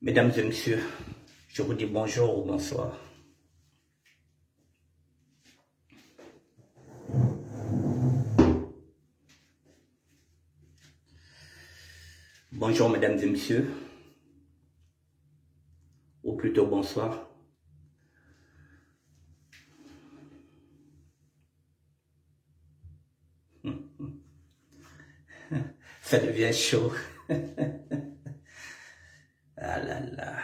Mesdames et messieurs, je vous dis bonjour ou bonsoir. Bonjour mesdames et messieurs, ou plutôt bonsoir. Ça devient chaud. Ah là là.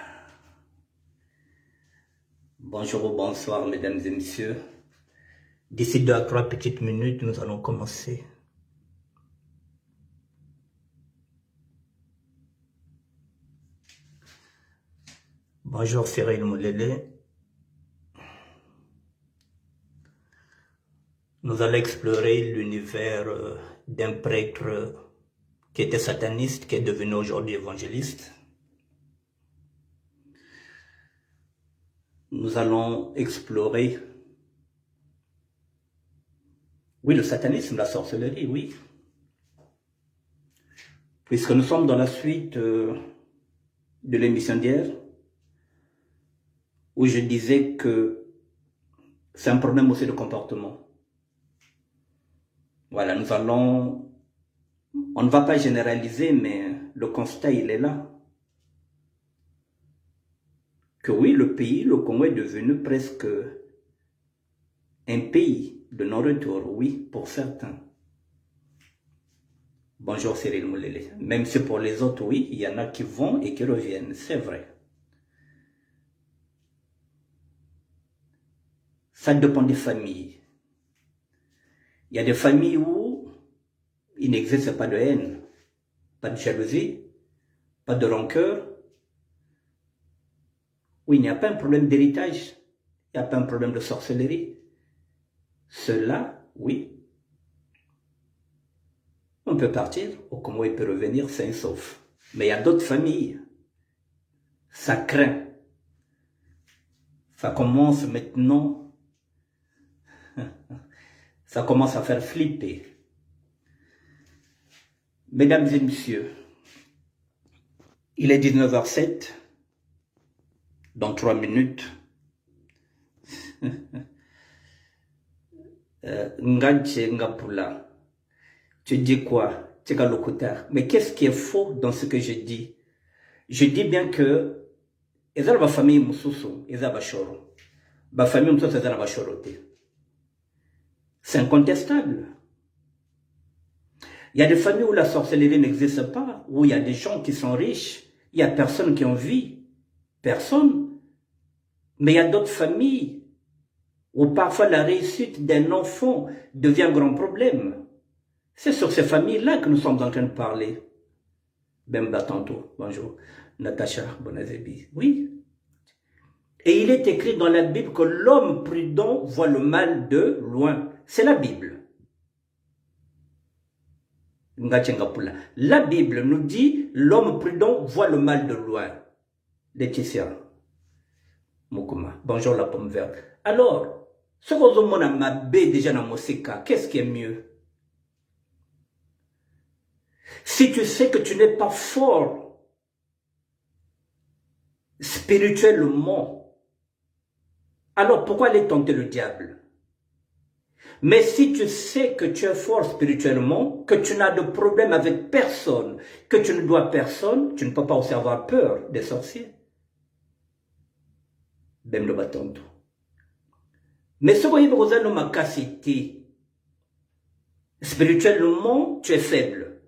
Bonjour ou bonsoir mesdames et messieurs. D'ici 2 à 3 petites minutes, nous allons commencer. Bonjour Cyril Moulele. Nous allons explorer l'univers d'un prêtre qui était sataniste, qui est devenu aujourd'hui évangéliste. Nous allons explorer, oui, le satanisme, la sorcellerie, oui. Puisque nous sommes dans la suite de l'émission d'hier, où je disais que c'est un problème aussi de comportement. Voilà, on ne va pas généraliser, mais le constat, il est là. Que oui, le pays, le Congo est devenu presque un pays de non-retour, oui, pour certains. Bonjour Cyril Moulele. Même si pour les autres, oui, il y en a qui vont et qui reviennent, c'est vrai. Ça dépend des familles. Il y a des familles où il n'existe pas de haine, pas de jalousie, pas de rancœur. Oui, il n'y a pas un problème d'héritage, il n'y a pas un problème de sorcellerie. Cela, oui, on peut partir, au Congo il peut revenir sain et sauf. Mais il y a d'autres familles, ça craint. Ça commence maintenant, ça commence à faire flipper. Mesdames et messieurs, il est 19h07, dans 3 minutes. Nganche Ngapula, tu dis quoi? Mais qu'est-ce qui est faux dans ce que je dis? Je dis bien que eza ba famille mususu eza bashoro. Ba famille mususu eza bashorote. C'est incontestable. Il y a des familles où la sorcellerie n'existe pas, où il y a des gens qui sont riches, il y a personne qui en vit. Personne. Mais il y a d'autres familles où parfois la réussite d'un enfant devient un grand problème. C'est sur ces familles-là que nous sommes en train de parler. Bemba tantôt, bonjour. Natacha Bonazebi, oui. Et il est écrit dans la Bible que l'homme prudent voit le mal de loin. C'est la Bible. La Bible nous dit l'homme prudent voit le mal de loin. Laetitia Mukuma, bonjour la pomme verte. Alors, ce que vous avez mabé déjà dans Mosika, qu'est-ce qui est mieux? Si tu sais que tu n'es pas fort spirituellement, alors pourquoi aller tenter le diable? Mais si tu sais que tu es fort spirituellement, que tu n'as de problème avec personne, que tu ne dois personne, tu ne peux pas aussi avoir peur des sorciers. Bem le batonto. Mais ce que vous avez ma capacité, spirituellement, tu es faible.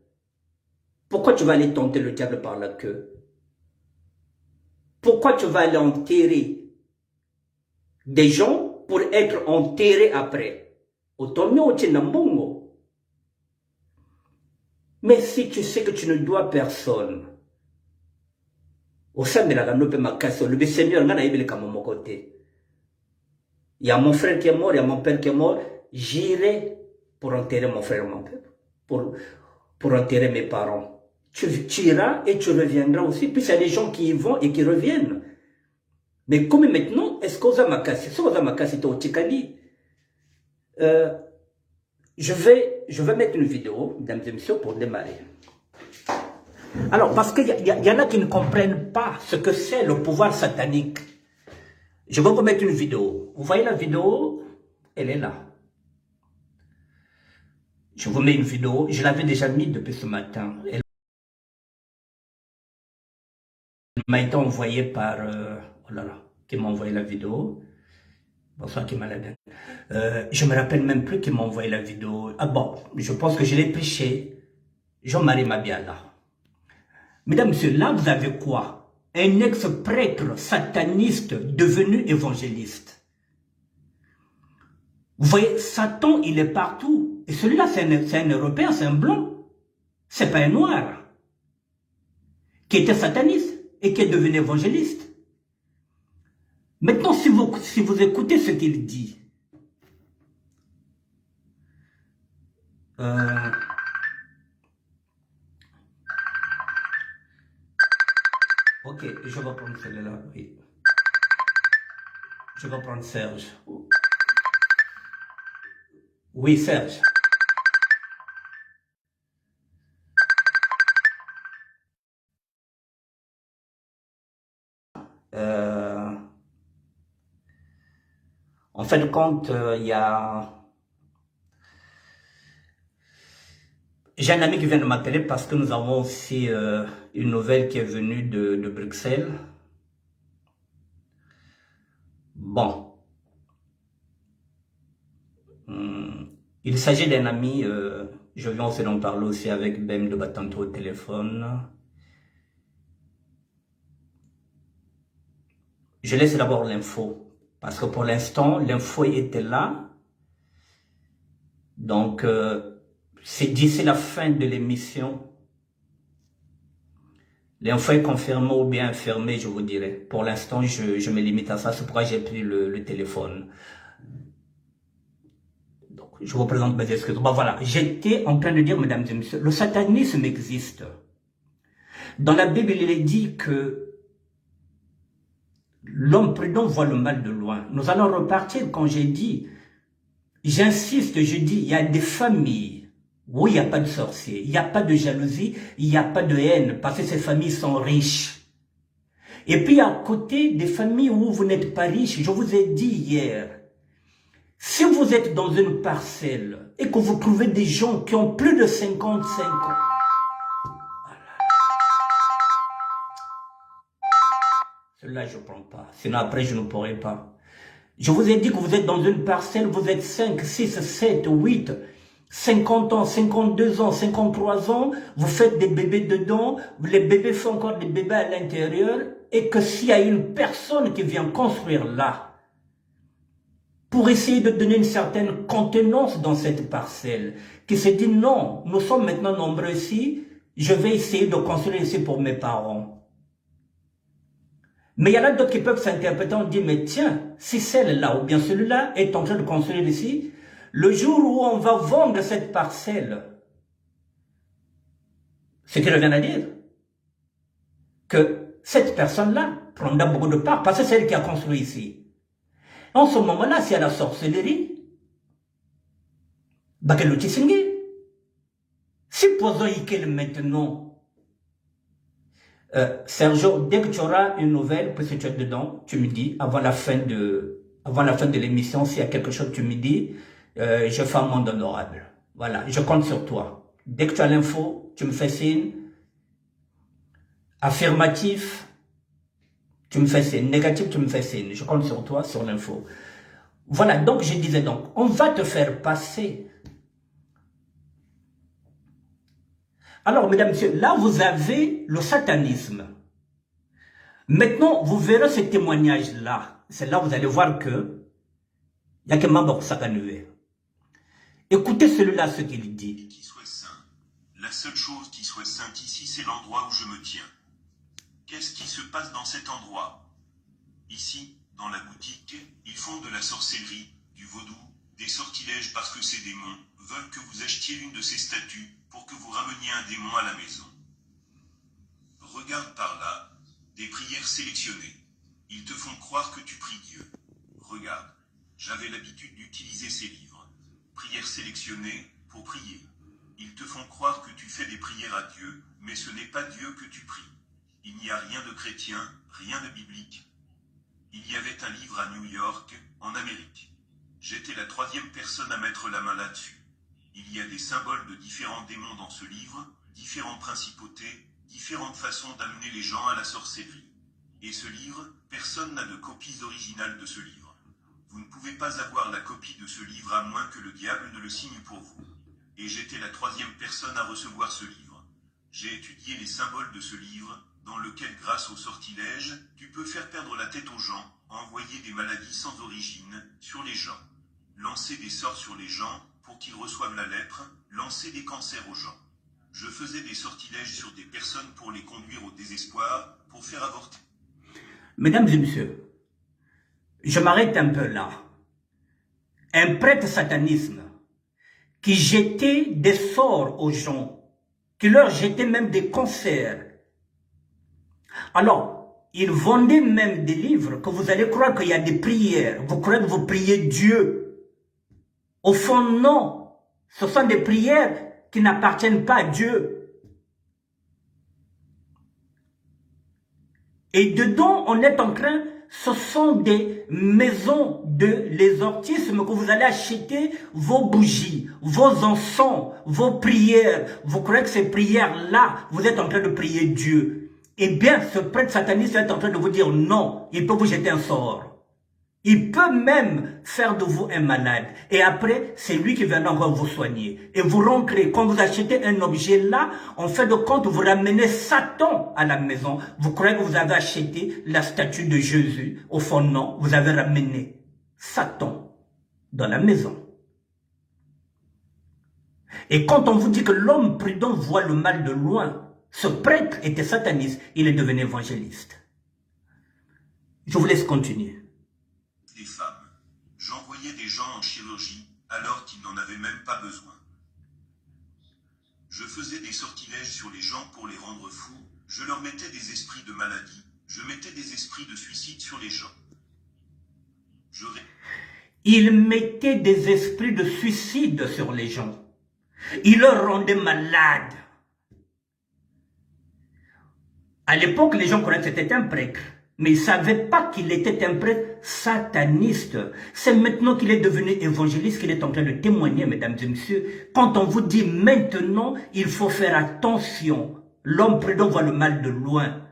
Pourquoi tu vas aller tenter le diable par la queue? Pourquoi tu vas aller enterrer des gens pour être enterré après? Mais si tu sais que tu ne dois personne, au sein de la ganope ma casse, le Seigneur n'a pas comme mon côté. Il y a mon frère qui est mort, il y a mon père qui est mort, j'irai pour enterrer mon frère, mon père, pour enterrer mes parents. Tu iras et tu reviendras aussi. Puis il y a des gens qui y vont et qui reviennent. Mais comme maintenant, est-ce qu'on a ma casse? Si on a ma casse, c'est au Tikali. Je vais mettre une vidéo, mesdames et messieurs, pour démarrer. Alors, parce qu'il y en a qui ne comprennent pas ce que c'est le pouvoir satanique. Je vais vous mettre une vidéo. Vous voyez la vidéo? Elle est là. Je vous mets une vidéo. Je l'avais déjà mise depuis ce matin. Elle m'a été envoyée par... oh là là, qui m'a envoyé la vidéo. Bonsoir, qui est malade. Je me rappelle même plus qui m'a envoyé la vidéo. Ah bon, je pense que je l'ai pris chez Jean-Marie Mabiala. Mesdames, messieurs, là vous avez quoi? Un ex-prêtre sataniste devenu évangéliste. Vous voyez, Satan, il est partout. Et celui-là, c'est un Européen, c'est un blanc. C'est pas un noir. Qui était sataniste et qui est devenu évangéliste. Maintenant, si vous écoutez ce qu'il dit, ok, je vais prendre celui-là, oui. Je vais prendre Serge. Oui, Serge. En fin de compte, il y a... J'ai un ami qui vient de m'appeler parce que nous avons aussi une nouvelle qui est venue de Bruxelles. Bon. Il s'agit d'un ami, je viens aussi d'en parler aussi avec Bem de Batanto au téléphone. Je laisse d'abord l'info, parce que pour l'instant, l'info était là. Donc, c'est d'ici la fin de l'émission. L'info est confirmée ou bien infirmée, je vous dirai. Pour l'instant, je me limite à ça, c'est pourquoi j'ai pris le téléphone. Donc, je vous présente mes excuses. Bon, voilà, j'étais en train de dire, mesdames et messieurs, le satanisme existe. Dans la Bible, il est dit que l'homme prudent voit le mal de loin. Nous allons repartir quand j'ai dit, j'insiste, je dis, il y a des familles où il n'y a pas de sorciers, il n'y a pas de jalousie, il n'y a pas de haine, parce que ces familles sont riches. Et puis à côté des familles où vous n'êtes pas riche, je vous ai dit hier, si vous êtes dans une parcelle et que vous trouvez des gens qui ont plus de 55 ans, cela je ne prends pas, sinon après je ne pourrai pas. Je vous ai dit que vous êtes dans une parcelle, vous êtes 5, 6, 7, 8, 50 ans, 52 ans, 53 ans, vous faites des bébés dedans, les bébés font encore des bébés à l'intérieur, et que s'il y a une personne qui vient construire là, pour essayer de donner une certaine contenance dans cette parcelle, qui se dit non, nous sommes maintenant nombreux ici, je vais essayer de construire ici pour mes parents. Mais il y en a d'autres qui peuvent s'interpréter, on dit, mais tiens, si celle-là ou bien celui-là est en train de construire ici, le jour où on va vendre cette parcelle, ce que je viens de dire, que cette personne-là prendra beaucoup de part, parce que c'est elle qui a construit ici. En ce moment-là, s'il y a la sorcellerie, supposons que maintenant, Sergio, dès que tu auras une nouvelle, puisque tu es dedans, tu me dis, avant la fin de l'émission, s'il y a quelque chose, tu me dis, je fais un monde honorable. Voilà, je compte sur toi. Dès que tu as l'info, tu me fais signe. Affirmatif, tu me fais signe. Négatif, tu me fais signe. Je compte sur toi, sur l'info. Voilà, donc je disais donc, on va te faire passer. Alors, mesdames, messieurs, là, vous avez le satanisme. Maintenant, vous verrez ce témoignage-là. C'est là où vous allez voir que il y a que Mabok Sakanuvé. Écoutez celui-là, ce qu'il dit. Qui soit saint. La seule chose qui soit sainte ici, c'est l'endroit où je me tiens. Qu'est-ce qui se passe dans cet endroit? Ici, dans la boutique, ils font de la sorcellerie, du vaudou, des sortilèges parce que ces démons veulent que vous achetiez l'une de ces statues pour que vous rameniez un démon à la maison. Regarde par là, des prières sélectionnées. Ils te font croire que tu pries Dieu. Regarde, j'avais l'habitude d'utiliser ces livres. Prières sélectionnées pour prier. Ils te font croire que tu fais des prières à Dieu, mais ce n'est pas Dieu que tu pries. Il n'y a rien de chrétien, rien de biblique. Il y avait un livre à New York, en Amérique. J'étais la 3e personne à mettre la main là-dessus. Il y a des symboles de différents démons dans ce livre, différentes principautés, différentes façons d'amener les gens à la sorcellerie. Et ce livre, personne n'a de copies originales de ce livre. Vous ne pouvez pas avoir la copie de ce livre à moins que le diable ne le signe pour vous. Et j'étais la 3e personne à recevoir ce livre. J'ai étudié les symboles de ce livre, dans lequel grâce au sortilège, tu peux faire perdre la tête aux gens, envoyer des maladies sans origine, sur les gens. Lancer des sorts sur les gens, pour qu'ils reçoivent la lèpre, lancer des cancers aux gens. Je faisais des sortilèges sur des personnes pour les conduire au désespoir, pour faire avorter. Mesdames et messieurs, je m'arrête un peu là. Un prêtre satanisme qui jetait des sorts aux gens, qui leur jetait même des cancers. Alors, il vendait même des livres que vous allez croire qu'il y a des prières. Vous croyez que vous priez Dieu. Au fond, non. Ce sont des prières qui n'appartiennent pas à Dieu. Et dedans, on est en train, ce sont des maisons de l'exorcisme que vous allez acheter vos bougies, vos encens, vos prières. Vous croyez que ces prières-là, vous êtes en train de prier Dieu. Eh bien, ce prêtre sataniste est en train de vous dire non, il peut vous jeter un sort. Il peut même faire de vous un malade. Et après, c'est lui qui viendra encore vous soigner. Et vous rentrez, quand vous achetez un objet là, en fait de compte, vous ramenez Satan à la maison. Vous croyez que vous avez acheté la statue de Jésus. Au fond, non, vous avez ramené Satan dans la maison. Et quand on vous dit que l'homme prudent voit le mal de loin, ce prêtre était sataniste, il est devenu évangéliste. Je vous laisse continuer. Des femmes. J'envoyais des gens en chirurgie, alors qu'ils n'en avaient même pas besoin. Je faisais des sortilèges sur les gens pour les rendre fous, je leur mettais des esprits de maladie, je mettais des esprits de suicide sur les gens. Il mettait des esprits de suicide sur les gens. Il leur rendait malades. À l'époque, les gens croyaient que c'était un prêtre. Mais ils ne savaient pas qu'il était un prêtre sataniste. C'est maintenant qu'il est devenu évangéliste qu'il est en train de témoigner, mesdames et messieurs. Quand on vous dit maintenant, il faut faire attention. L'homme prudent voit le mal de loin.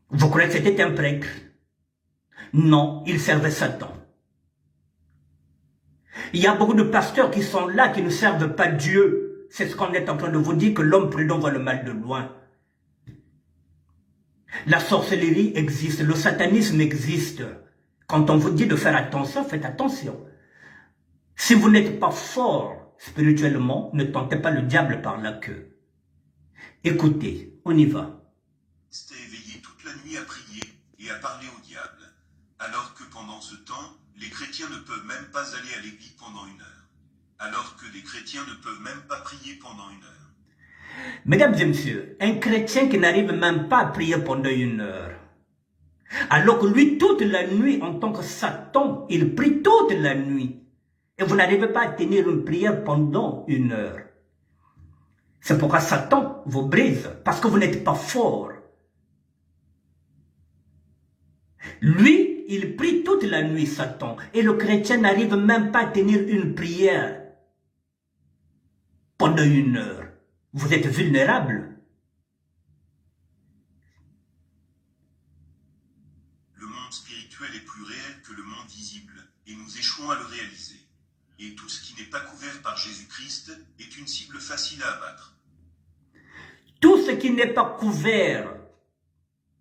Vous croyez que c'était un prêtre? Non, il servait Satan. Il y a beaucoup de pasteurs qui sont là, qui ne servent pas Dieu. C'est ce qu'on est en train de vous dire, que l'homme prudent voit le mal de loin. La sorcellerie existe, le satanisme existe. Quand on vous dit de faire attention, faites attention. Si vous n'êtes pas fort spirituellement, ne tentez pas le diable par la queue. Écoutez, on y va. C'était éveillé toute la nuit à prier et à parler au diable, alors que pendant ce temps, les chrétiens ne peuvent même pas aller à l'église pendant 1 heure. Alors que les chrétiens ne peuvent même pas prier pendant 1 heure. Mesdames et messieurs, un chrétien qui n'arrive même pas à prier pendant 1 heure, alors que lui, toute la nuit, en tant que Satan, il prie toute la nuit, et vous n'arrivez pas à tenir une prière pendant 1 heure. C'est pourquoi Satan vous brise, parce que vous n'êtes pas fort. Lui, il prie toute la nuit, Satan, et le chrétien n'arrive même pas à tenir une prière pendant 1 heure. Vous êtes vulnérable. Le monde spirituel est plus réel que le monde visible, et nous échouons à le réaliser. Et tout ce qui n'est pas couvert par Jésus-Christ est une cible facile à abattre. Tout ce qui n'est pas couvert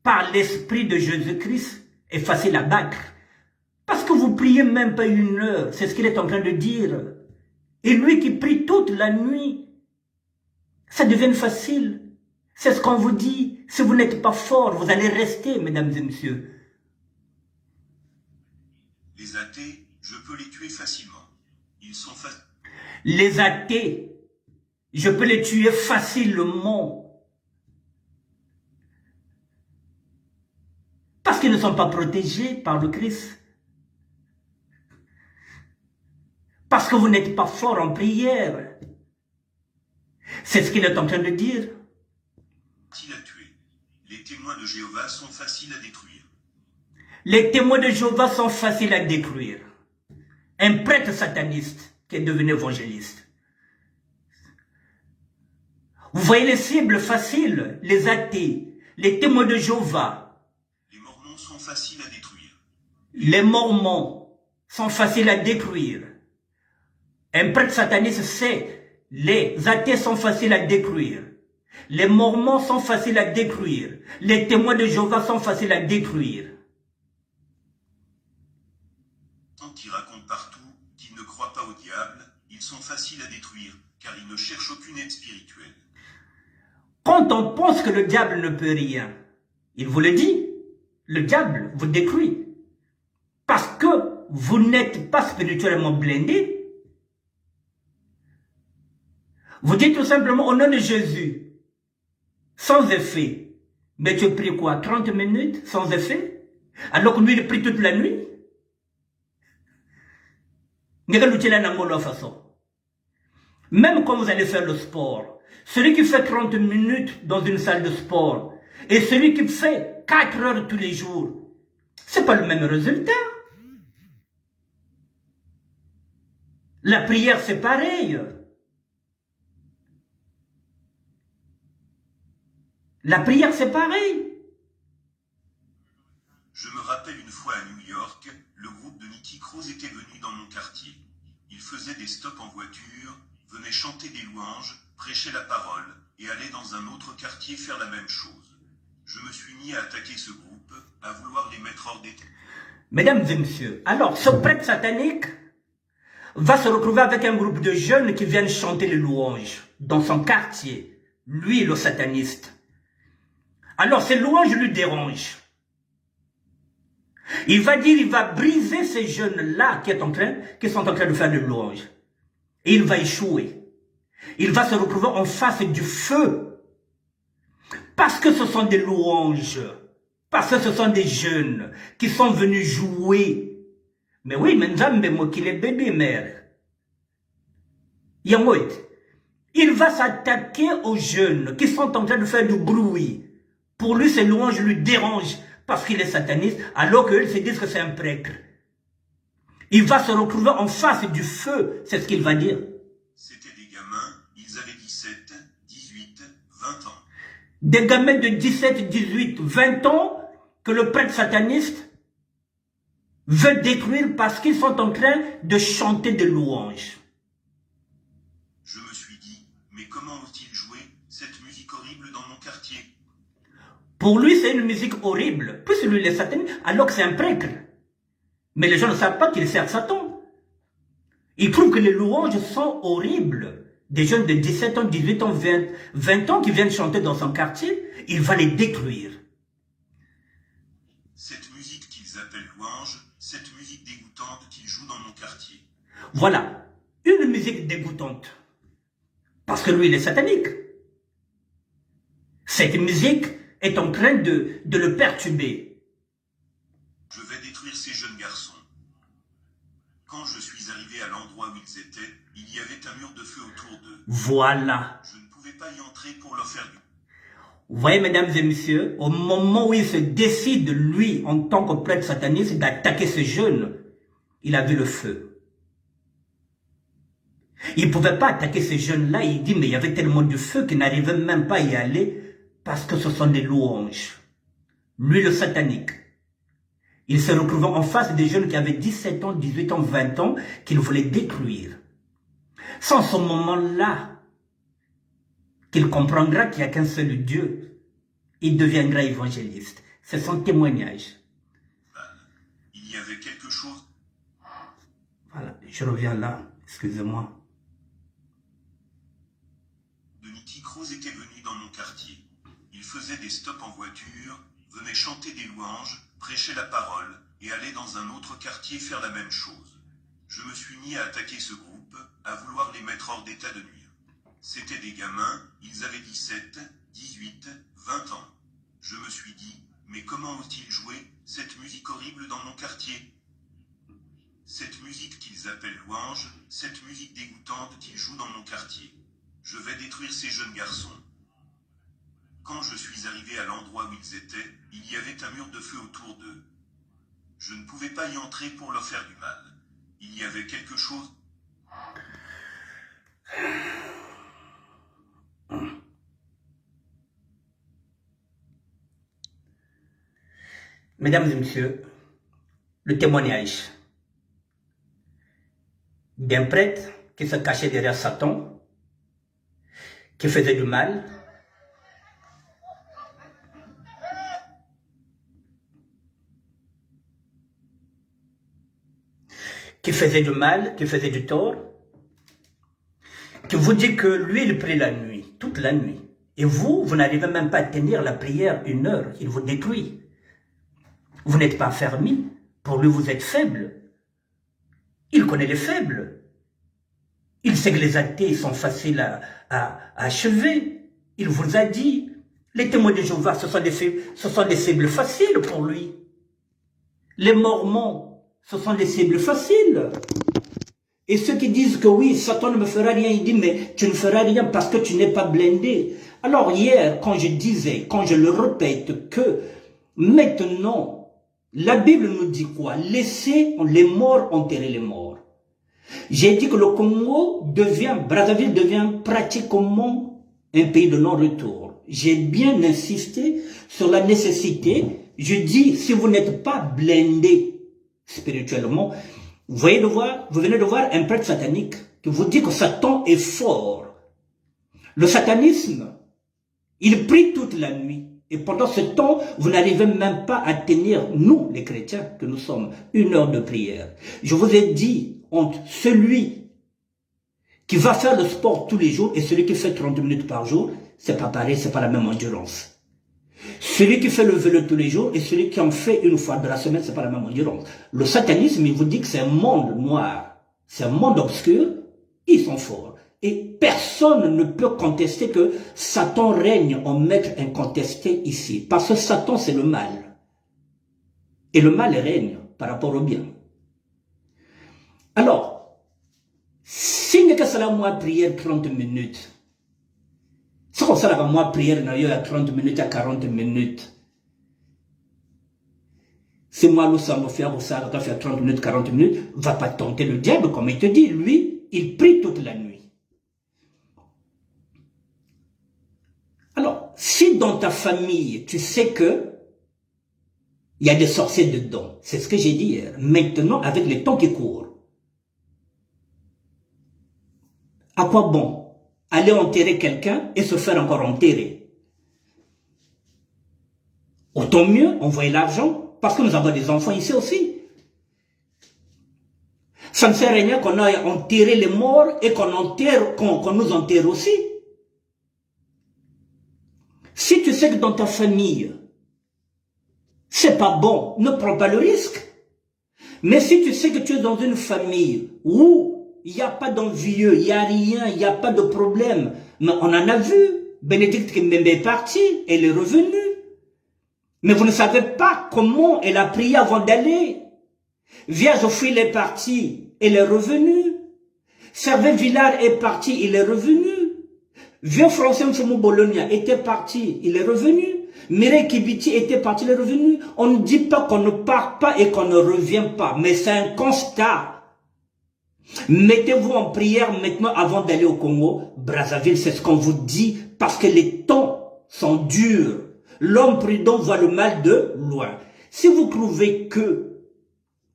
par l'esprit de Jésus-Christ est facile à battre. Parce que vous priez même pas 1 heure, c'est ce qu'il est en train de dire. Et lui qui prie toute la nuit, ça devient facile. C'est ce qu'on vous dit. Si vous n'êtes pas fort, vous allez rester, mesdames et messieurs. Les athées, je peux les tuer facilement. Ils sont faciles. Les athées, je peux les tuer facilement. Parce qu'ils ne sont pas protégés par le Christ. Parce que vous n'êtes pas fort en prière. C'est ce qu'il est en train de dire. Facile à tuer. Les témoins de Jéhovah sont faciles à détruire. Les témoins de Jéhovah sont faciles à détruire. Un prêtre sataniste qui est devenu évangéliste. Vous voyez les cibles faciles, les athées, les témoins de Jéhovah. Les mormons sont faciles à détruire. Les mormons sont faciles à détruire. Un prêtre sataniste sait, les athées sont faciles à détruire. Les mormons sont faciles à détruire. Les témoins de Jéhovah sont faciles à détruire. Qui racontent partout qu'ils ne croient pas au diable, ils sont faciles à détruire, car ils ne cherchent aucune aide spirituelle. Quand on pense que le diable ne peut rien, il vous le dit, le diable vous détruit. Parce que vous n'êtes pas spirituellement blindé. Vous dites tout simplement au nom de Jésus, sans effet. Mais tu pries quoi, 30 minutes sans effet? Alors que lui, il prie toute la nuit. Même quand vous allez faire le sport, celui qui fait 30 minutes dans une salle de sport et celui qui fait 4 heures tous les jours, c'est pas le même résultat. La prière, c'est pareil. La prière, c'est pareil. Je me rappelle une fois à New York, le groupe de Nicky Cruz était venu dans mon quartier. Ils faisaient des stops en voiture, venaient chanter des louanges, prêchaient la parole, et allaient dans un autre quartier faire la même chose. Je me suis mis à attaquer ce groupe, à vouloir les mettre hors d'état. Mesdames et messieurs, alors ce prêtre satanique va se retrouver avec un groupe de jeunes qui viennent chanter les louanges dans son quartier. Lui, le sataniste. Alors ces louanges lui dérangent. Il va dire, il va briser ces jeunes-là qui sont en train de faire des louanges. Et il va échouer. Il va se retrouver en face du feu. Parce que ce sont des louanges. Parce que ce sont des jeunes qui sont venus jouer. Mais oui, mais Nzambe mokile bébé mère. Il va s'attaquer aux jeunes qui sont en train de faire du bruit. Pour lui, ces louanges lui dérangent parce qu'il est sataniste, alors qu'eux se disent que c'est un prêtre. Il va se retrouver en face du feu, c'est ce qu'il va dire. C'était des gamins, ils avaient 17, 18, 20 ans. Des gamins de 17, 18, 20 ans que le prêtre sataniste veut détruire parce qu'ils sont en train de chanter des louanges. Je me suis dit, mais comment ont-ils joué cette musique horrible dans mon quartier? Pour lui, c'est une musique horrible. Plus lui, il est sataniste, alors que c'est un prêtre. Mais les gens ne savent pas qu'il sert Satan. Ils trouvent que les louanges sont horribles. Des jeunes de 17 ans, 18 ans, 20 ans qui viennent chanter dans son quartier, il va les détruire. Cette musique qu'ils appellent louange, cette musique dégoûtante qu'ils jouent dans mon quartier. Voilà, une musique dégoûtante. Parce que lui, il est satanique. Cette musique est en train de le perturber. Je vais détruire ces jeunes garçons. Quand je suis arrivé à l'endroit où ils étaient, il y avait un mur de feu autour d'eux. Voilà. Je ne pouvais pas y entrer pour leur faire du... Vous voyez, mesdames et messieurs, au moment où il se décide, lui, en tant que prêtre sataniste, d'attaquer ces jeunes, il a vu le feu. Il ne pouvait pas attaquer ces jeunes-là, il dit, mais il y avait tellement de feu qu'il n'arrivait même pas à y aller, parce que ce sont des louanges. Lui, le satanique. Il se retrouvait en face des jeunes qui avaient 17 ans, 18 ans, 20 ans, qu'il voulait détruire. Sans ce moment-là, qu'il comprendra qu'il n'y a qu'un seul Dieu, il deviendra évangéliste. C'est son témoignage. Il y avait quelque chose... Voilà, je reviens là, excusez-moi. De Nicky Cruz était venu dans mon quartier. Il faisait des stops en voiture, venait chanter des louanges, prêchait la parole, et allait dans un autre quartier faire la même chose. Je me suis mis à attaquer ce groupe, à vouloir les mettre hors d'état de nuire. C'étaient des gamins, ils avaient 17, 18, 20 ans. Je me suis dit, mais comment ont-ils joué cette musique horrible dans mon quartier? Cette musique qu'ils appellent louange, cette musique dégoûtante qu'ils jouent dans mon quartier. Je vais détruire ces jeunes garçons. Quand je suis arrivé à l'endroit où ils étaient, il y avait un mur de feu autour d'eux. Je ne pouvais pas y entrer pour leur faire du mal. Il y avait quelque chose... Mesdames et messieurs, le témoignage d'un prêtre qui se cachait derrière Satan, qui faisait du mal, qui faisait du tort, qui vous dit que lui, il prie la nuit, toute la nuit. Et vous, vous n'arrivez même pas à tenir la prière 1 heure, il vous détruit. Vous n'êtes pas fermé, pour lui vous êtes faible. Il connaît les faibles. Il sait que les athées sont faciles à achever. Il vous a dit, les témoins de Jéhovah, ce sont des cibles faciles pour lui. Les mormons, ce sont des cibles faciles. Et ceux qui disent que oui, Satan ne me fera rien, il dit, mais tu ne feras rien parce que tu n'es pas blindé. Alors hier, quand je le répète, que maintenant, la Bible nous dit quoi? Laissez les morts enterrer les morts. J'ai dit que le Congo Brazzaville devient pratiquement un pays de non-retour. J'ai bien insisté sur la nécessité. Je dis, si vous n'êtes pas blindé spirituellement, vous venez de voir un prêtre satanique qui vous dit que Satan est fort. Le satanisme, il prie toute la nuit. Et pendant ce temps, vous n'arrivez même pas à tenir, nous, les chrétiens que nous sommes, 1 heure de prière. Je vous ai dit, entre celui qui va faire le sport tous les jours et celui qui fait 30 minutes par jour, c'est pas pareil, c'est pas la même endurance. Celui qui fait le vélo tous les jours et celui qui en fait 1 fois de la semaine, c'est pas la même endurance. Le satanisme, il vous dit que c'est un monde noir, c'est un monde obscur, ils sont forts. Et personne ne peut contester que Satan règne en maître incontesté ici. Parce que Satan, c'est le mal. Et le mal règne par rapport au bien. Alors, si nous avons moi prière 30 minutes, si nous avons moi prière à 30 minutes, à 40 minutes, si moi nous sommes faire 30 minutes, 40 minutes, va pas tenter le diable, comme il te dit. Lui, il prie toute la nuit. Alors, si dans ta famille, tu sais que il y a des sorciers dedans, c'est ce que j'ai dit hier, maintenant avec les temps qui courent, à quoi bon aller enterrer quelqu'un et se faire encore enterrer? Autant mieux envoyer l'argent, parce que nous avons des enfants ici aussi. Ça ne sert à rien qu'on aille enterrer les morts et qu'on nous enterre aussi. Si tu sais que dans ta famille, c'est pas bon, ne prends pas le risque. Mais si tu sais que tu es dans une famille où il n'y a pas d'envieux, il n'y a rien, il n'y a pas de problème, mais on en a vu, Bénédicte Kimbembe est partie, elle est revenue. Mais vous ne savez pas comment elle a prié avant d'aller. Vierge Ophile est partie, elle est revenue. Servet Villard est parti, il est revenu. Vieux Français Mfumou Bologna était parti, il est revenu. Mireille Kibiti était parti, il est revenu. On ne dit pas qu'on ne part pas et qu'on ne revient pas, mais c'est un constat. Mettez-vous en prière maintenant avant d'aller au Congo. Brazzaville, c'est ce qu'on vous dit, parce que les temps sont durs. L'homme prudent voit le mal de loin. Si vous trouvez que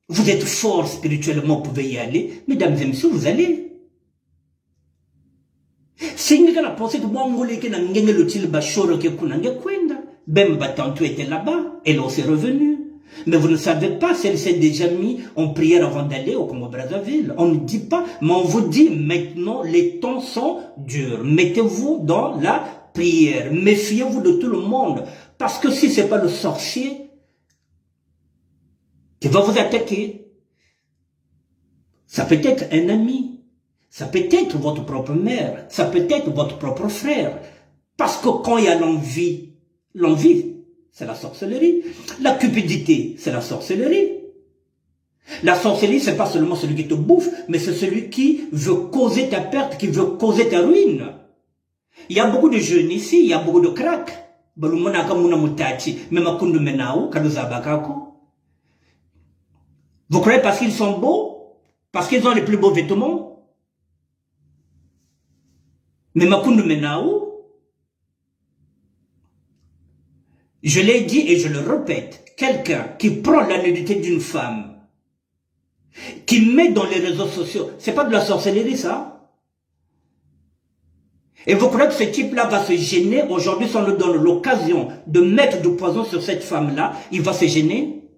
vous êtes fort spirituellement, vous pouvez y aller, mesdames et messieurs, vous allez. Si vous avez pensé que vous avez le til bachoro que vous n'avez kwenda, ben Batantou était là-bas, elle aussi revenue. Mais vous ne savez pas si elle s'est déjà mis en prière avant d'aller au Congo-Brazzaville. On ne dit pas, mais on vous dit maintenant, les temps sont durs. Mettez-vous dans la prière. Méfiez-vous de tout le monde. Parce que si ce n'est pas le sorcier qui va vous attaquer, ça peut être un ami. Ça peut être votre propre mère. Ça peut être votre propre frère. Parce que quand il y a l'envie, c'est la sorcellerie. La cupidité, c'est la sorcellerie. La sorcellerie, c'est pas seulement celui qui te bouffe, mais c'est celui qui veut causer ta perte, qui veut causer ta ruine. Il y a beaucoup de jeunes ici, il y a beaucoup de cracks. Vous croyez parce qu'ils sont beaux? Parce qu'ils ont les plus beaux vêtements? Mais Makundu Menaou, je l'ai dit et je le répète, quelqu'un qui prend la nudité d'une femme, qui met dans les réseaux sociaux, c'est pas de la sorcellerie ça? Et vous croyez que ce type-là va se gêner aujourd'hui si on lui donne l'occasion de mettre du poison sur cette femme-là, il va se gêner?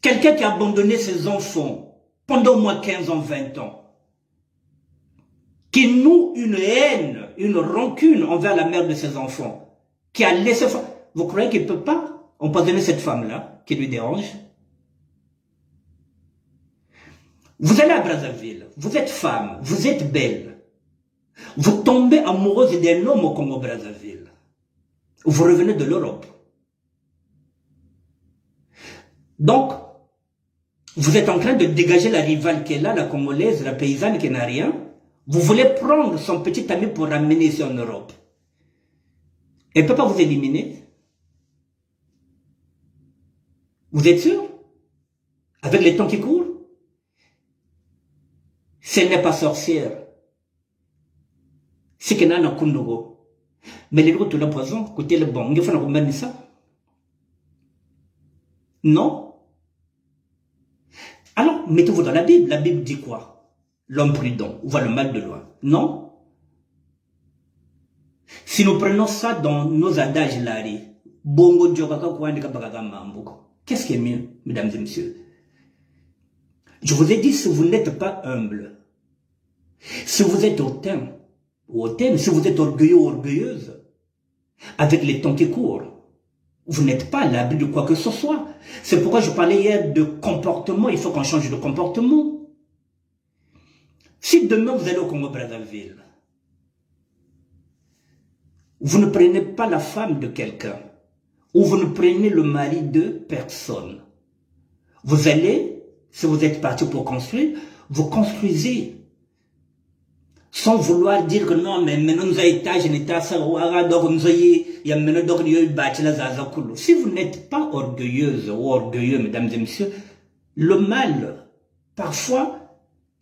Quelqu'un qui a abandonné ses enfants pendant au moins 15 ans, 20 ans, qui noue une haine, une rancune envers la mère de ses enfants, qui a laissé... Vous croyez qu'il ne peut pas empoisonner cette femme-là, qui lui dérange? Vous allez à Brazzaville, vous êtes femme, vous êtes belle. Vous tombez amoureuse d'un homme au Congo-Brazzaville. Vous revenez de l'Europe. Donc, vous êtes en train de dégager la rivale qui est là, la Congolaise, la paysanne qui n'a rien. Vous voulez prendre son petit ami pour ramener ici en Europe. Elle ne peut pas vous éliminer. Vous êtes sûr? Avec les temps qui courent? Si elle n'est pas sorcière, c'est qu'elle n'a pas de mais les autres, le poison, côté le bon, il faut nous ça. Non? Alors, mettez-vous dans la Bible. La Bible dit quoi? L'homme prudent voit le mal de loin. Non? Si nous prenons ça dans nos adages lari, bongo qu'est-ce qui est mieux, mesdames et messieurs? Je vous ai dit, si vous n'êtes pas humble, si vous êtes hautain, si vous êtes orgueilleux ou orgueilleuse, avec les temps qui courent, vous n'êtes pas à l'abri de quoi que ce soit. C'est pourquoi je parlais hier de comportement, il faut qu'on change de comportement. Si demain vous allez au Congo-Brazzaville, vous ne prenez pas la femme de quelqu'un, ou vous ne prenez le mari de personne. Vous allez, si vous êtes parti pour construire, vous construisez. Sans vouloir dire que non, mais maintenant nous avons étage, si vous n'êtes pas orgueilleuse ou orgueilleux, mesdames et messieurs, le mal, parfois,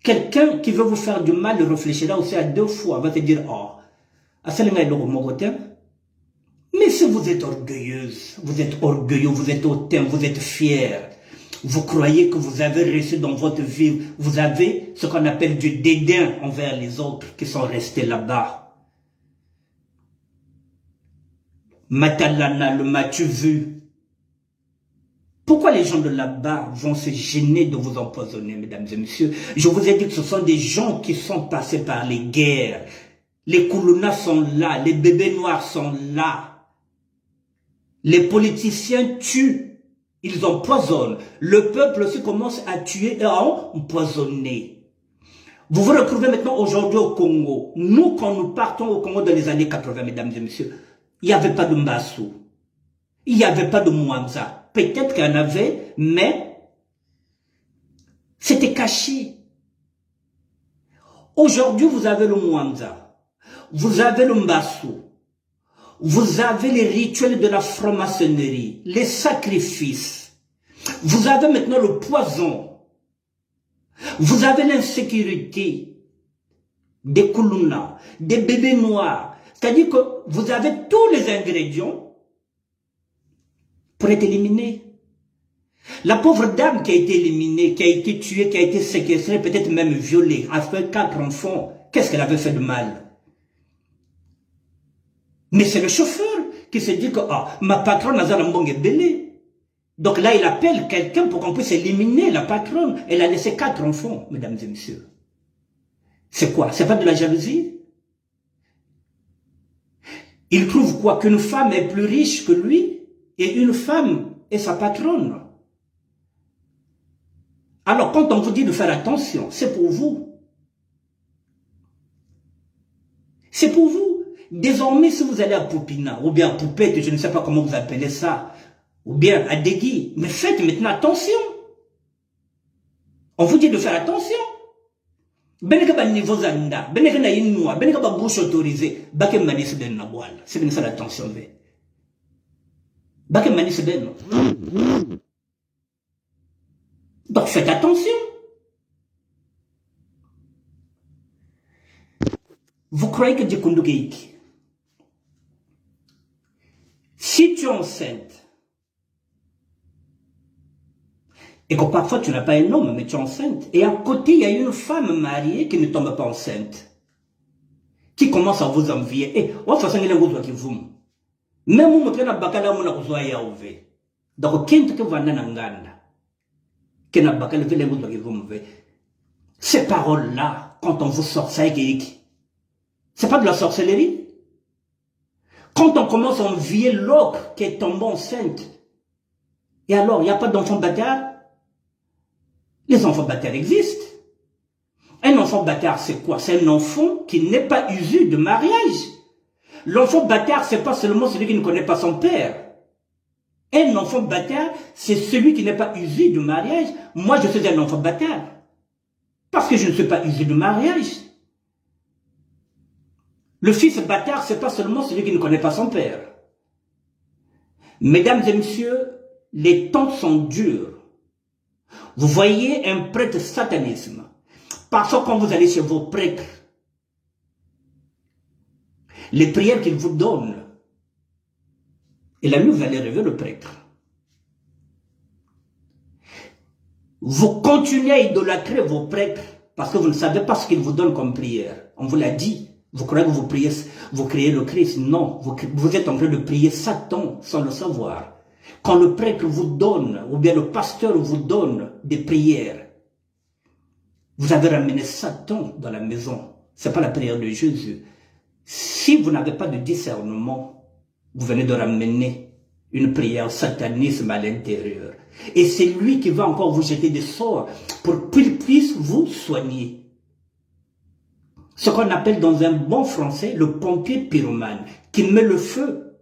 quelqu'un qui veut vous faire du mal réfléchira aussi à deux fois, va te dire, oh, mais si vous êtes orgueilleuse, vous êtes orgueilleux, vous êtes hautain, vous êtes fier, vous croyez que vous avez reçu dans votre vie, vous avez ce qu'on appelle du dédain envers les autres qui sont restés là-bas. Matalana, le m'as-tu vu? Pourquoi les gens de là-bas vont se gêner de vous empoisonner, mesdames et messieurs? Je vous ai dit que ce sont des gens qui sont passés par les guerres. Les Koulouna sont là, les bébés noirs sont là. Les politiciens tuent. Ils empoisonnent. Le peuple aussi commence à tuer et à empoisonner. Vous vous retrouvez maintenant aujourd'hui au Congo. Nous, quand nous partons au Congo dans les années 80, mesdames et messieurs, il n'y avait pas de Mbassou. Il n'y avait pas de Mwanza. Peut-être qu'il y en avait, mais c'était caché. Aujourd'hui, vous avez le Mwanza. Vous avez le Mbassou. Vous avez les rituels de la franc-maçonnerie, les sacrifices. Vous avez maintenant le poison. Vous avez l'insécurité des Koulouna, des bébés noirs. C'est-à-dire que vous avez tous les ingrédients pour être éliminé. La pauvre dame qui a été éliminée, qui a été tuée, qui a été séquestrée, peut-être même violée, a fait 4 enfants. Qu'est-ce qu'elle avait fait de mal? Mais c'est le chauffeur qui se dit que ma patronne a est belé. Donc là, il appelle quelqu'un pour qu'on puisse éliminer la patronne. Elle a laissé 4 enfants, mesdames et messieurs. C'est quoi? C'est pas de la jalousie? Il trouve quoi? Qu'une femme est plus riche que lui et une femme est sa patronne. Alors quand on vous dit de faire attention, c'est pour vous. C'est pour vous. Désormais, si vous allez à Poupina, ou bien à Poupette, je ne sais pas comment vous appelez ça, ou bien à Degui, mais faites maintenant attention. On vous dit de faire attention. Beneka ba niveau zanda, beneka na inua, beneka ba bouche autorisée, bake manis ben na boile. C'est bien ça l'attention ve. Bake manis ben. Donc faites attention. Vous croyez que Dieu conduit Geiki? Si tu es enceinte, et que parfois tu n'as pas un homme, mais tu es enceinte, et à côté il y a une femme mariée qui ne tombe pas enceinte, qui commence à vous envier, et on fait ça, même on me a bakala mon akozoa ya ouve. Donc kent que vanda nanganda, qui n'a bakala vele vous qui vous me. Ces paroles là, quand on vous sort ça c'est pas de la sorcellerie. Quand on commence à envier l'autre qui est tombé enceinte, et alors il n'y a pas d'enfants bâtards. Les enfants bâtards existent. Un enfant bâtard, c'est quoi? C'est un enfant qui n'est pas issu de mariage. L'enfant bâtard, c'est pas seulement celui qui ne connaît pas son père. Un enfant bâtard, c'est celui qui n'est pas issu de mariage. Moi, je suis un enfant bâtard. Parce que je ne suis pas issu de mariage. Le fils bâtard, c'est pas seulement celui qui ne connaît pas son père. Mesdames et messieurs, les temps sont durs. Vous voyez un prêtre satanisme. Parfois, quand vous allez chez vos prêtres, les prières qu'ils vous donnent, et la nuit, vous allez rêver le prêtre. Vous continuez à idolâtrer vos prêtres parce que vous ne savez pas ce qu'ils vous donnent comme prière. On vous l'a dit. Vous croyez que vous priez, vous créez le Christ. Non, vous êtes en train de prier Satan sans le savoir. Quand le prêtre vous donne, ou bien le pasteur vous donne des prières, vous avez ramené Satan dans la maison. Ce n'est pas la prière de Jésus. Si vous n'avez pas de discernement, vous venez de ramener une prière satanisme à l'intérieur. Et c'est lui qui va encore vous jeter des sorts pour qu'il puisse vous soigner. Ce qu'on appelle dans un bon français le pompier pyromane, qui met le feu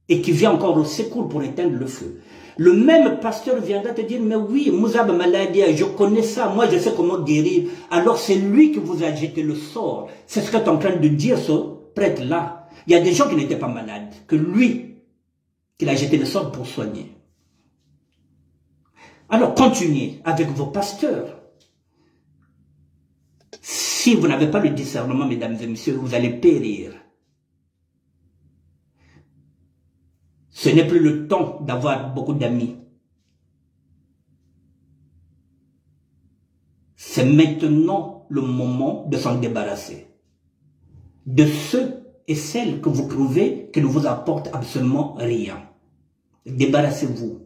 et qui vient encore au secours pour éteindre le feu. Le même pasteur viendra te dire, mais oui, Mouzab maladie, je connais ça, moi je sais comment guérir. Alors c'est lui qui vous a jeté le sort. C'est ce que tu es en train de dire, ce prêtre-là. Il y a des gens qui n'étaient pas malades, que lui, qu'il a jeté le sort pour soigner. Alors continuez avec vos pasteurs. Si vous n'avez pas le discernement, mesdames et messieurs, vous allez périr. Ce n'est plus le temps d'avoir beaucoup d'amis. C'est maintenant le moment de s'en débarrasser. De ceux et celles que vous trouvez qui ne vous apportent absolument rien. Débarrassez-vous.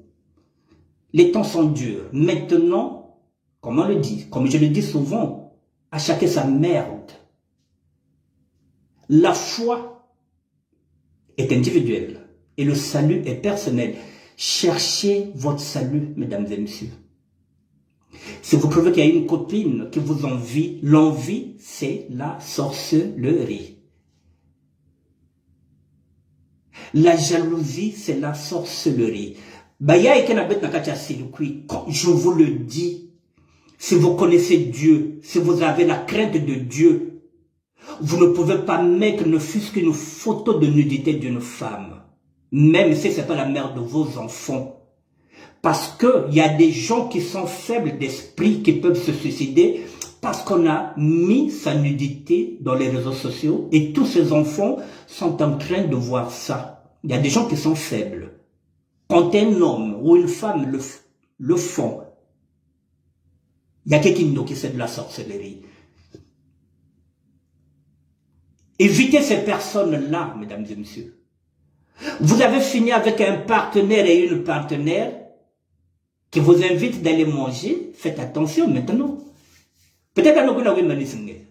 Les temps sont durs. Maintenant, comme on le dit, comme je le dis souvent, à chacun sa merde. La foi est individuelle et le salut est personnel. Cherchez votre salut, mesdames et messieurs. Si vous trouvez qu'il y a une copine qui vous envie, l'envie, c'est la sorcellerie. La jalousie, c'est la sorcellerie. Je vous le dis, si vous connaissez Dieu, si vous avez la crainte de Dieu, vous ne pouvez pas mettre ne fût-ce qu'une photo de nudité d'une femme, même si ce n'est pas la mère de vos enfants. Parce qu'il y a des gens qui sont faibles d'esprit, qui peuvent se suicider, parce qu'on a mis sa nudité dans les réseaux sociaux, et tous ces enfants sont en train de voir ça. Il y a des gens qui sont faibles. Quand un homme ou une femme le font, il y a quelqu'un qui sait de la sorcellerie. Évitez ces personnes-là, mesdames et messieurs. Vous avez fini avec un partenaire et une partenaire qui vous invite d'aller manger. Faites attention maintenant. Peut-être à nous que nous avons manisé.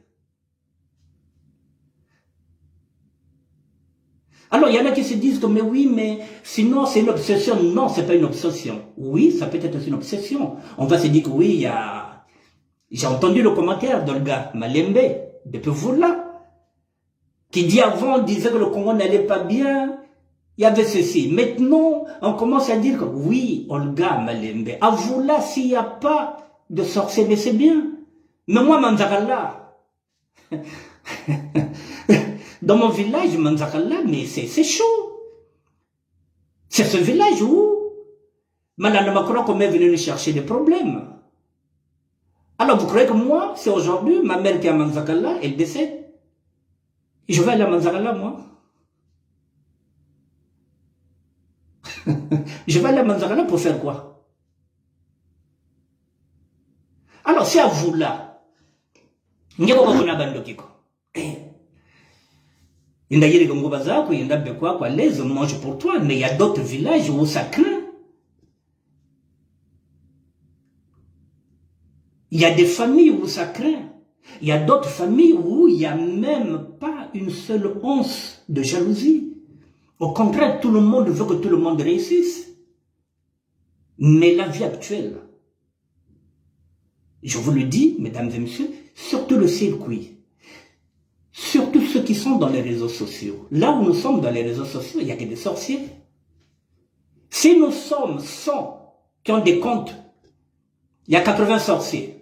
Alors, il y en a qui se disent que, mais oui, mais sinon, c'est une obsession. Non, c'est pas une obsession. Oui, ça peut être une obsession. On va se dire que oui, il y a... J'ai entendu le commentaire d'un gars, Malembe, depuis vous là, qui dit avant, on disait que le Congo n'allait pas bien, il y avait ceci. Maintenant, on commence à dire que oui, Olga Malembe, à vous là, s'il n'y a pas de sorcier, mais c'est bien. Mais moi, Manzakala, Dans mon village, Manzakala, mais c'est chaud. C'est ce village où Madame Macron comme est venu nous chercher des problèmes. Alors vous croyez que moi, c'est aujourd'hui, ma mère qui est à Manzakala, elle décède. Je vais aller à Manzakala, moi. Je vais aller à Manzakala pour faire quoi? Alors c'est à vous là. Il y a l'aise, mange pour toi, mais il y a d'autres villages où ça craint. Il y a des familles où ça craint. Il y a d'autres familles où il n'y a même pas une seule once de jalousie. Au contraire, tout le monde veut que tout le monde réussisse. Mais la vie actuelle, je vous le dis, mesdames et messieurs, surtout le circuit, surtout ceux qui sont dans les réseaux sociaux. Là où nous sommes dans les réseaux sociaux, il n'y a que des sorciers. Si nous sommes 100 qui ont des comptes, il y a 80 sorciers.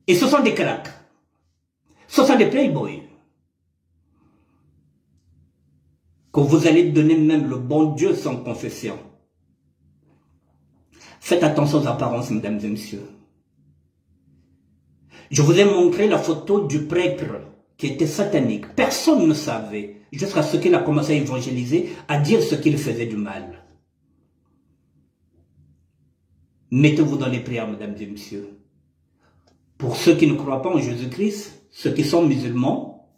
Et ce sont des cracks. Ce sont des playboys. Que vous allez donner même le bon Dieu sans confession. Faites attention aux apparences, mesdames et messieurs. Je vous ai montré la photo du prêtre qui était satanique. Personne ne savait, jusqu'à ce qu'il a commencé à évangéliser, à dire ce qu'il faisait du mal. Mettez-vous dans les prières, mesdames et messieurs. Pour ceux qui ne croient pas en Jésus-Christ, ceux qui sont musulmans,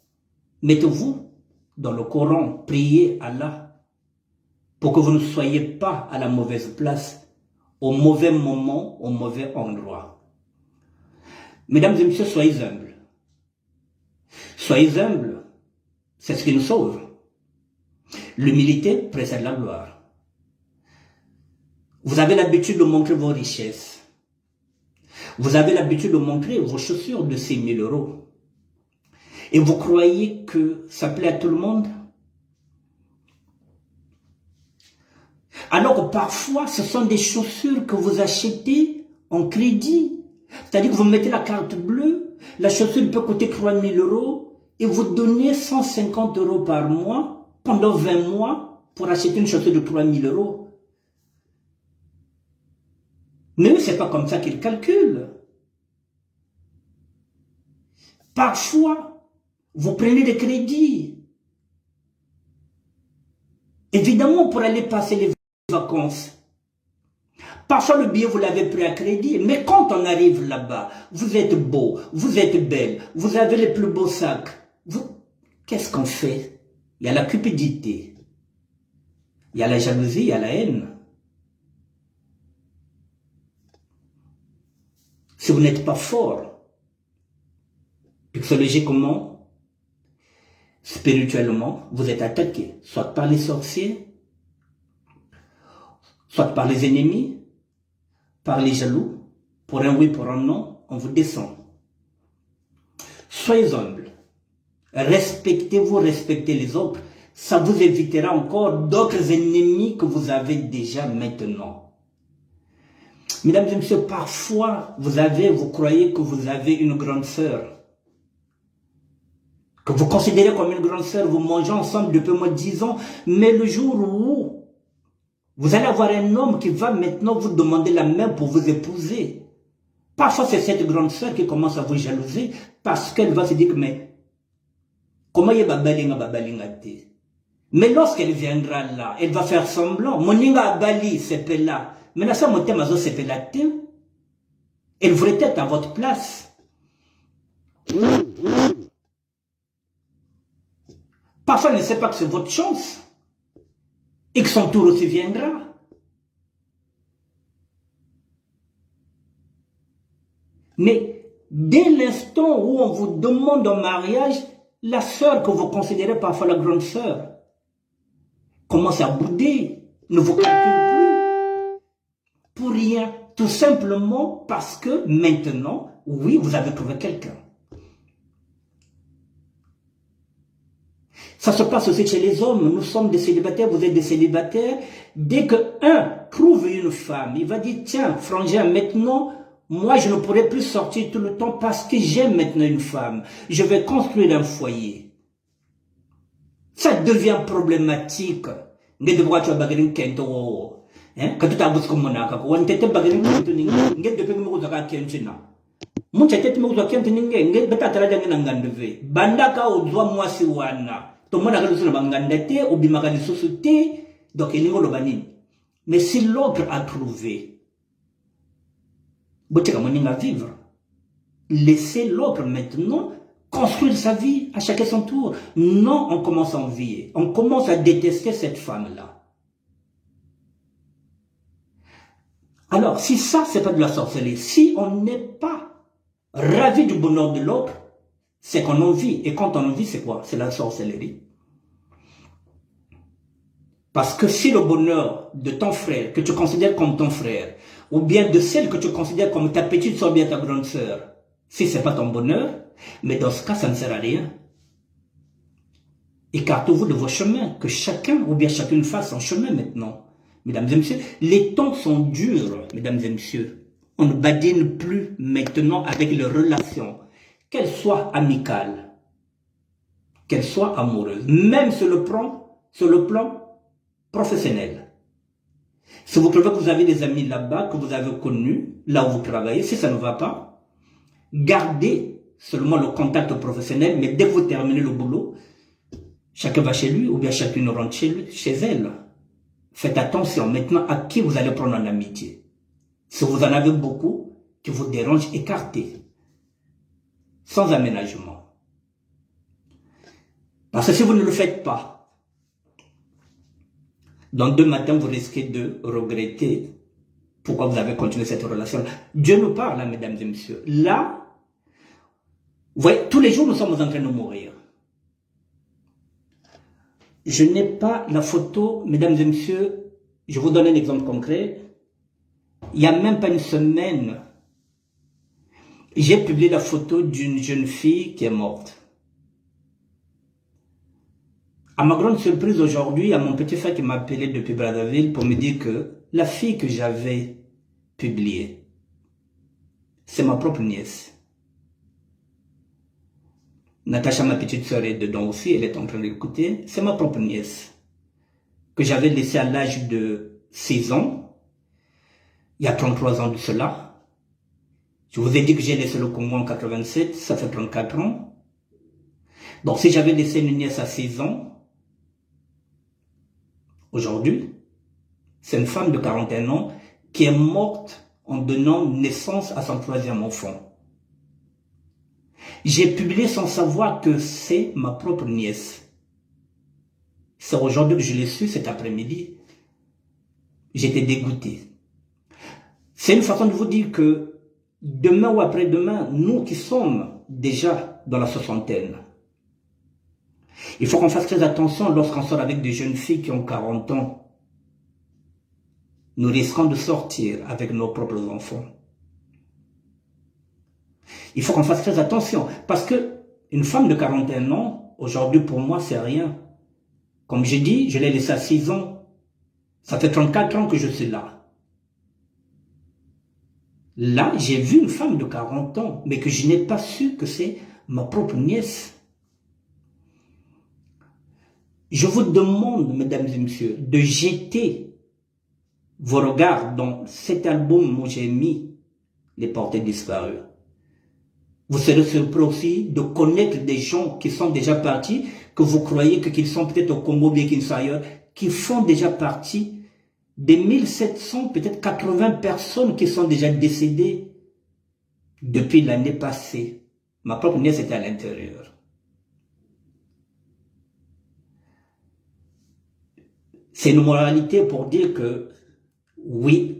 mettez-vous dans le Coran, priez Allah, pour que vous ne soyez pas à la mauvaise place, au mauvais moment, au mauvais endroit. Mesdames et messieurs, soyez humbles. Soyez humbles, c'est ce qui nous sauve. L'humilité précède la gloire. Vous avez l'habitude de montrer vos richesses. Vous avez l'habitude de montrer vos chaussures de 6 000 €. Et vous croyez que ça plaît à tout le monde? Alors que parfois, ce sont des chaussures que vous achetez en crédit. C'est-à-dire que vous mettez la carte bleue, la chaussure peut coûter 3 000 € et vous donnez 150 € par mois pendant 20 mois pour acheter une chaussure de 3 000 €. Mais eux, c'est pas comme ça qu'ils calculent. Parfois, vous prenez des crédits. Évidemment, pour aller passer les vacances. Parfois, le billet, vous l'avez pris à crédit. Mais quand on arrive là-bas, vous êtes beau, vous êtes belle, vous avez les plus beaux sacs. Qu'est-ce qu'on fait? Il y a la cupidité. Il y a la jalousie, il y a la haine. Si vous n'êtes pas fort, psychologiquement, spirituellement, vous êtes attaqué, soit par les sorciers, soit par les ennemis, par les jaloux, pour un oui, pour un non, on vous descend. Soyez humbles, respectez-vous, respectez les autres, ça vous évitera encore d'autres ennemis que vous avez déjà maintenant. Mesdames et messieurs, parfois, vous croyez que vous avez une grande sœur, que vous considérez comme une grande sœur, vous mangez ensemble depuis moins de 10 ans, mais le jour où vous allez avoir un homme qui va maintenant vous demander la main pour vous épouser, parfois c'est cette grande sœur qui commence à vous jalouser, parce qu'elle va se dire, mais comment il y a babalinga te? Mais lorsqu'elle viendra là, elle va faire semblant, moninga abali, c'est là. Mais là, ça, mon thème, c'est pelate. Elle voudrait être à votre place. Parfois, elle ne sait pas que c'est votre chance. Et que son tour aussi viendra. Mais dès l'instant où on vous demande en mariage, la sœur que vous considérez parfois la grande sœur commence à bouder, ne vous calcule plus. Pour rien, tout simplement parce que maintenant, oui, vous avez trouvé quelqu'un. Ça se passe aussi chez les hommes. Nous sommes des célibataires, vous êtes des célibataires. Dès que un trouve une femme, il va dire, tiens, frangin, maintenant, Moi, je ne pourrai plus sortir tout le temps parce que j'aime maintenant une femme. Je vais construire un foyer. Ça devient problématique. Quand tu as besoin de monaka, quand tu as besoin de mon tete mo zo kente ninge nge beta tala dange na ngandeve bandaka odwa mwasi wana to mona ka lusuna bangandete obimaka lisusu te donc elingo loba nini. Mais si l'autre a trouvé boteka moninga vivre, laissez l'autre maintenant construire sa vie à chacun son tour. Non, on commence à envier, on commence à détester cette femme là. Alors si ça c'est pas de la sorcellerie, si on n'est pas ravi du bonheur de l'autre, c'est qu'on envie. Et quand on envie, c'est quoi? C'est la sorcellerie. Parce que si le bonheur de ton frère, que tu considères comme ton frère, ou bien de celle que tu considères comme ta petite soeur, bien ta grande soeur, si c'est pas ton bonheur, mais dans ce cas, ça ne sert à rien. Écartez-vous de vos chemins, que chacun ou bien chacune fasse son chemin maintenant. Mesdames et messieurs, les temps sont durs, mesdames et messieurs. On ne badine plus maintenant avec les relations, qu'elles soient amicales, qu'elles soient amoureuses, même sur le plan professionnel. Si vous trouvez que vous avez des amis là-bas, que vous avez connus, là où vous travaillez, si ça ne va pas, gardez seulement le contact professionnel, mais dès que vous terminez le boulot, chacun va chez lui ou bien chacune rentre chez elle. Faites attention maintenant à qui vous allez prendre en amitié. Si vous en avez beaucoup qui vous dérangent, écartez. Sans aménagement. Parce que si vous ne le faites pas, dans 2 matins, vous risquez de regretter pourquoi vous avez continué cette relation. Dieu nous parle, là, mesdames et messieurs. Là, vous voyez, tous les jours, nous sommes en train de mourir. Je n'ai pas la photo, mesdames et messieurs, je vous donne un exemple concret. Il n'y a même pas une semaine, j'ai publié la photo d'une jeune fille qui est morte. À ma grande surprise aujourd'hui, il y a mon petit frère qui m'a appelé depuis Brazzaville pour me dire que la fille que j'avais publiée, c'est ma propre nièce. Natacha, ma petite soeur, est dedans aussi, elle est en train d'écouter. C'est ma propre nièce que j'avais laissée à l'âge de 6 ans. Il y a 33 ans de cela. Je vous ai dit que j'ai laissé le Congo en 87, ça fait 34 ans. Donc si j'avais laissé une nièce à 6 ans, aujourd'hui, c'est une femme de 41 ans qui est morte en donnant naissance à son 3e enfant. J'ai publié sans savoir que c'est ma propre nièce. C'est aujourd'hui que je l'ai su, cet après-midi. J'étais dégoûté. C'est une façon de vous dire que demain ou après-demain, nous qui sommes déjà dans la soixantaine, il faut qu'on fasse très attention lorsqu'on sort avec des jeunes filles qui ont 40 ans. Nous risquons de sortir avec nos propres enfants. Il faut qu'on fasse très attention parce que une femme de 41 ans, aujourd'hui pour moi, c'est rien. Comme j'ai dit, je l'ai laissée à 6 ans. Ça fait 34 ans que je suis là. Là, j'ai vu une femme de 40 ans, mais que je n'ai pas su que c'est ma propre nièce. Je vous demande, mesdames et messieurs, de jeter vos regards dans cet album où j'ai mis les portées disparues. Vous serez surpris aussi de connaître des gens qui sont déjà partis, que vous croyez qu'ils sont peut-être au Congo, bien qu'ils soient ailleurs, qui font déjà partie des 1700, peut-être 80 personnes qui sont déjà décédées depuis l'année passée. Ma propre nièce était à l'intérieur. C'est une moralité pour dire que, oui,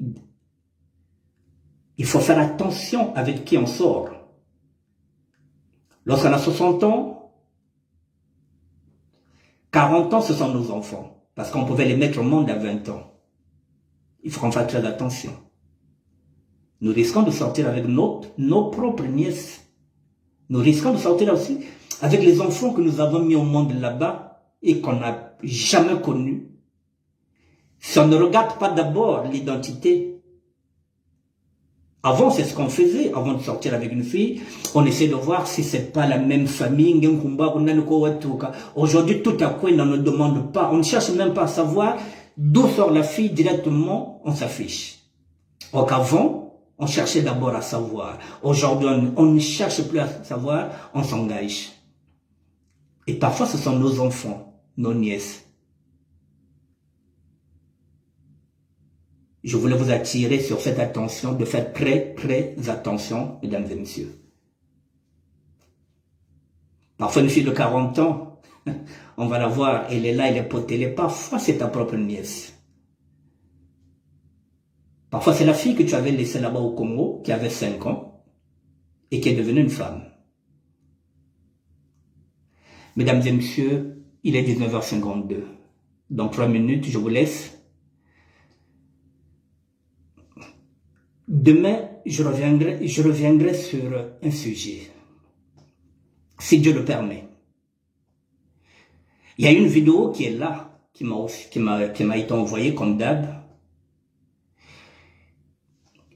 il faut faire attention avec qui on sort. Lorsqu'on a 60 ans, 40 ans, ce sont nos enfants. Parce qu'on pouvait les mettre au monde à 20 ans. Il faut qu'on fasse très attention. Nous risquons de sortir avec nos propres nièces. Nous risquons de sortir aussi avec les enfants que nous avons mis au monde là-bas et qu'on n'a jamais connus. Si on ne regarde pas d'abord l'identité, Avant, c'est ce qu'on faisait. Avant de sortir avec une fille, on essaie de voir si c'est pas la même famille. Aujourd'hui, tout à coup, on ne demande pas. On ne cherche même pas à savoir d'où sort la fille. Directement, on s'affiche. Donc avant, on cherchait d'abord à savoir. Aujourd'hui, on ne cherche plus à savoir, on s'engage. Et parfois, ce sont nos enfants, nos nièces. Je voulais vous attirer sur cette attention, de faire très, très attention, mesdames et messieurs. Parfois, une fille de 40 ans, on va la voir, elle est là, elle est potée. Parfois, c'est ta propre nièce. Parfois, c'est la fille que tu avais laissée là-bas au Congo, qui avait 5 ans, et qui est devenue une femme. Mesdames et messieurs, il est 19h52. Dans 3 minutes, je vous laisse. Demain, je reviendrai sur un sujet, si Dieu le permet. Il y a une vidéo qui est là, qui m'a été envoyée comme d'hab.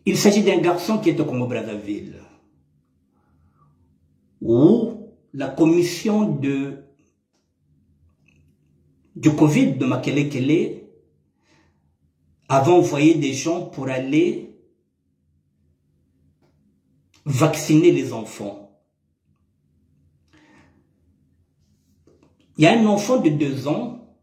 Il s'agit d'un garçon qui est au Congo-Brazzaville, où la commission du Covid de Makelekele avait envoyé des gens pour aller vacciner les enfants. Il y a un enfant de 2 ans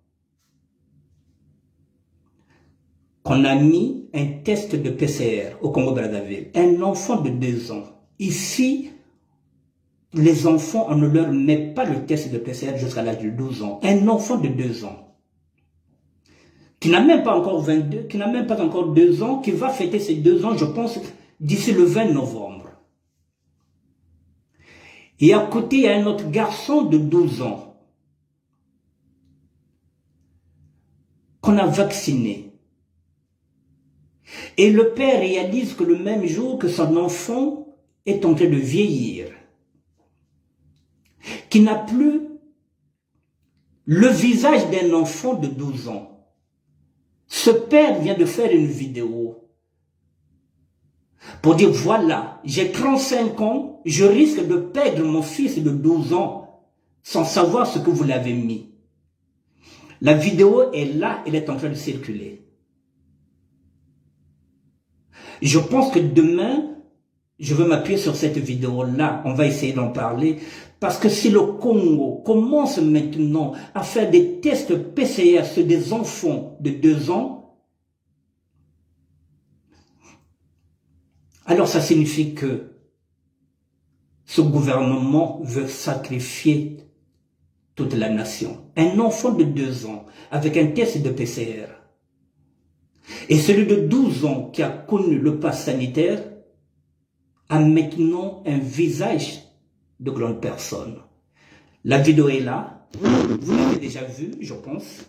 qu'on a mis un test de PCR au Congo-Brazzaville. Un enfant de 2 ans. Ici, les enfants, on ne leur met pas le test de PCR jusqu'à l'âge de 12 ans. Un enfant de 2 ans, qui n'a même pas encore 22, qui n'a même pas encore 2 ans, qui va fêter ses 2 ans, je pense, d'ici le 20 novembre. Et à côté, il y a un autre garçon de 12 ans qu'on a vacciné. Et le père réalise que le même jour que son enfant est en train de vieillir, qui n'a plus le visage d'un enfant de 12 ans. Ce père vient de faire une vidéo pour dire, voilà, j'ai 35 ans, je risque de perdre mon fils de 12 ans sans savoir ce que vous l'avez mis. La vidéo est là, elle est en train de circuler. Je pense que demain, je veux m'appuyer sur cette vidéo-là, on va essayer d'en parler, parce que si le Congo commence maintenant à faire des tests PCR sur des enfants de 2 ans, alors ça signifie que ce gouvernement veut sacrifier toute la nation. Un enfant de 2 ans avec un test de PCR et celui de 12 ans qui a connu le pass sanitaire a maintenant un visage de grande personne. La vidéo est là, vous l'avez déjà vue, je pense.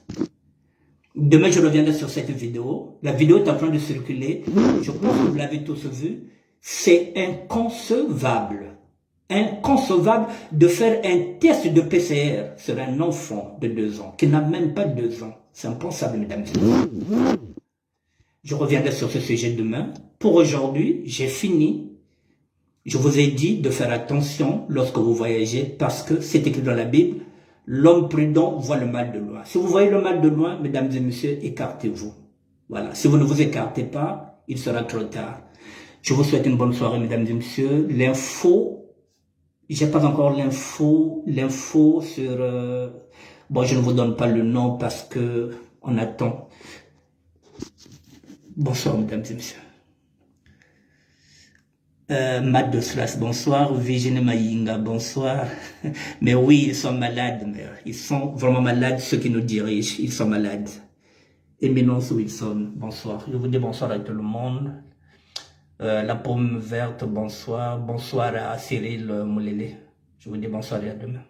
Demain, je reviendrai sur cette vidéo. La vidéo est en train de circuler. Je pense que vous l'avez tous vu. C'est inconcevable. Inconcevable de faire un test de PCR sur un enfant de 2 ans, qui n'a même pas 2 ans. C'est impensable, mesdames et messieurs. Je reviendrai sur ce sujet demain. Pour aujourd'hui, j'ai fini. Je vous ai dit de faire attention lorsque vous voyagez, parce que c'est écrit dans la Bible. L'homme prudent voit le mal de loin. Si vous voyez le mal de loin, mesdames et messieurs, écartez-vous. Voilà. Si vous ne vous écartez pas, il sera trop tard. Je vous souhaite une bonne soirée, mesdames et messieurs. L'info, j'ai pas encore l'info sur... bon, je ne vous donne pas le nom parce que on attend. Bonsoir, mesdames et messieurs. Matt de Slas, bonsoir. Virginie Mayinga, bonsoir. Mais oui, ils sont malades, mais ils sont vraiment malades, ceux qui nous dirigent, ils sont malades. Éminence Wilson, bonsoir. Je vous dis bonsoir à tout le monde. La pomme verte, bonsoir. Bonsoir à Cyril Moulélé. Je vous dis bonsoir et à demain.